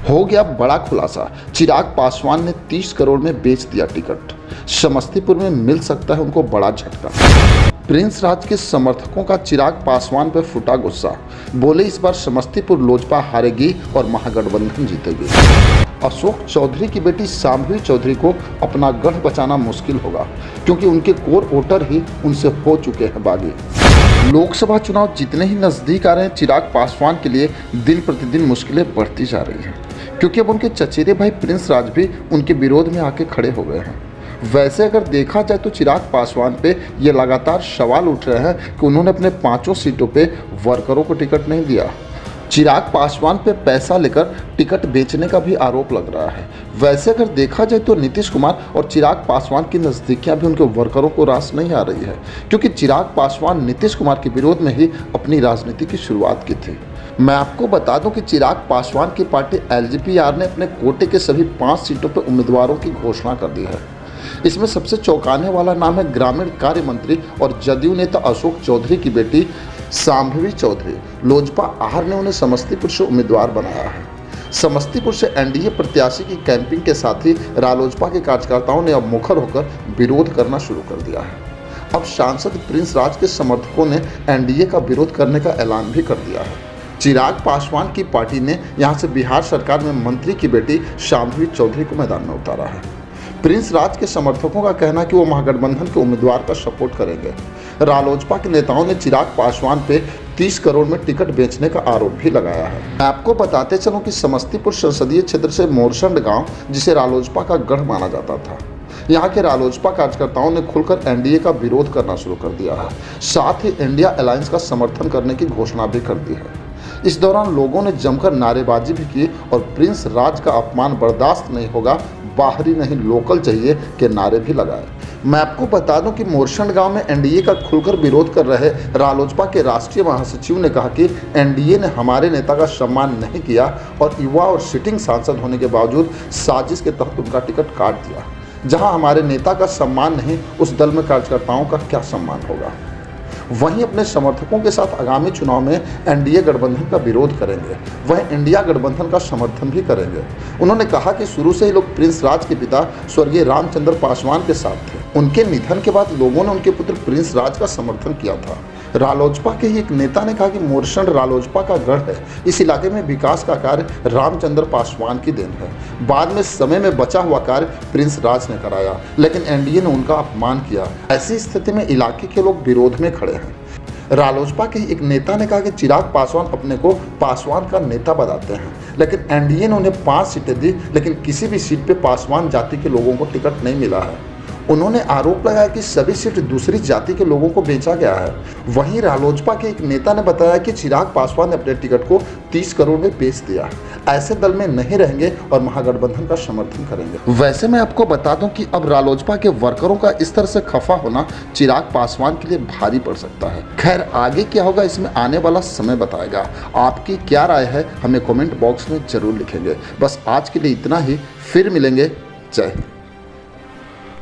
हो गया बड़ा खुलासा। चिराग पासवान ने 30 करोड़ में बेच दिया टिकट। समस्तीपुर में मिल सकता है उनको बड़ा झटका। प्रिंस राज के समर्थकों का चिराग पासवान पर फूटा गुस्सा। बोले इस बार समस्तीपुर लोजपा हारेगी और महागठबंधन जीतेगी। अशोक चौधरी की बेटी शांभवी चौधरी को अपना गढ़ बचाना मुश्किल होगा, क्योंकि उनके कोर वोटर ही उनसे हो चुके हैं बागी। लोकसभा चुनाव जितने ही नजदीक आ रहे हैं, चिराग पासवान के लिए दिन प्रतिदिन मुश्किलें बढ़ती जा रही हैं, क्योंकि अब उनके चचेरे भाई प्रिंस राज भी उनके विरोध में आके खड़े हो गए हैं। वैसे अगर देखा जाए तो चिराग पासवान पे ये लगातार सवाल उठ रहे हैं कि उन्होंने अपने 5 सीटों पे वर्करों को टिकट नहीं दिया। चिराग पासवान पे पैसा लेकर टिकट बेचने का भी आरोप लग रहा है। वैसे अगर देखा जाए तो नीतीश कुमार और चिराग पासवान की नज़दीकियां भी उनके वर्करों को रास नहीं आ रही है, क्योंकि चिराग पासवान नीतीश कुमार के विरोध में ही अपनी राजनीति की शुरुआत की थी। मैं आपको बता दूं कि चिराग पासवान की पार्टी एलजेपी-आर ने अपने कोटे के सभी 5 सीटों पर उम्मीदवारों की घोषणा कर दी है। इसमें सबसे चौंकाने वाला नाम है ग्रामीण कार्य मंत्री और जदयू नेता अशोक चौधरी की बेटी शांभवी चौधरी। लोजपा आहार ने उन्हें समस्तीपुर से उम्मीदवार बनाया है। समस्तीपुर से एनडीए प्रत्याशी की कैंपिंग के साथ ही रालोजपा के कार्यकर्ताओं ने अब मुखर होकर विरोध करना शुरू कर दिया है। अब सांसद प्रिंस राज के समर्थकों ने एनडीए का विरोध करने का ऐलान भी कर दिया है। चिराग पासवान की पार्टी ने यहां से बिहार सरकार में मंत्री की बेटी शांभवी चौधरी को मैदान में उतारा है। प्रिंस राज के समर्थकों का कहना है कि वो महागठबंधन के उम्मीदवार का सपोर्ट करेंगे। रालोजपा के नेताओं ने चिराग पासवान पे 30 करोड़ में टिकट बेचने का आरोप भी लगाया है। मैं आपको बताते चलूं कि समस्तीपुर संसदीय क्षेत्र से मोरसंड गांव, जिसे रालोजपा का गढ़ माना जाता था, यहाँ के रालोजपा कार्यकर्ताओं ने खुलकर एनडीए का विरोध करना शुरू कर दिया है। साथ ही इंडिया अलायंस का समर्थन करने की घोषणा भी कर दी है। इस दौरान लोगों ने जमकर नारेबाजी भी की और प्रिंस राज का अपमान बर्दाश्त नहीं होगा, बाहरी नहीं लोकल चाहिए के नारे भी लगाए। मैं आपको बता दूं कि मोरसंड गांव में एनडीए का खुलकर विरोध कर रहे रालोजपा के राष्ट्रीय महासचिव ने कहा कि एनडीए ने हमारे नेता का सम्मान नहीं किया और युवा और सिटिंग सांसद होने के बावजूद साजिश के तहत उनका टिकट काट दिया। जहां हमारे नेता का सम्मान नहीं, उस दल में कार्यकर्ताओं का क्या सम्मान होगा। वहीं अपने समर्थकों के साथ आगामी चुनाव में एनडीए गठबंधन का विरोध करेंगे, वहीं इंडिया गठबंधन का समर्थन भी करेंगे। उन्होंने कहा कि शुरू से ही लोग प्रिंस राज के पिता स्वर्गीय रामचंद्र पासवान के साथ थे। उनके निधन के बाद लोगों ने उनके पुत्र प्रिंस राज का समर्थन किया था। रालोजपा के ही एक नेता ने कहा कि मोरसंड रालोजपा का गढ़ है, इस इलाके में विकास का कार्य रामचंद्र पासवान की देन है। बाद में समय में बचा हुआ कार्य प्रिंस राज ने कराया, लेकिन एनडीए ने उनका अपमान किया। ऐसी स्थिति में इलाके के लोग विरोध में खड़े हैं। रालोजपा के एक नेता ने कहा कि चिराग पासवान अपने को पासवान का नेता बताते हैं, लेकिन एनडीए ने उन्हें 5 सीटें दी, लेकिन किसी भी सीट पे पासवान जाति के लोगों को टिकट नहीं मिला है। उन्होंने आरोप लगाया कि सभी सीट दूसरी जाति के लोगों को बेचा गया है। वहीं रालोजपा के एक नेता ने बताया कि चिराग पासवान ने अपने टिकट को 30 करोड़ में बेच दिया। ऐसे दल में नहीं रहेंगे और महागठबंधन का समर्थन करेंगे। वैसे मैं आपको बता दूं कि अब रालोजपा के वर्करों का इस तरह से खफा होना चिराग पासवान के लिए भारी पड़ सकता है। खैर, आगे क्या होगा इसमें आने वाला समय बताएगा। आपकी क्या राय है हमें कमेंट बॉक्स में जरूर लिखेंगे। बस आज के लिए इतना ही, फिर मिलेंगे। जय हिंद।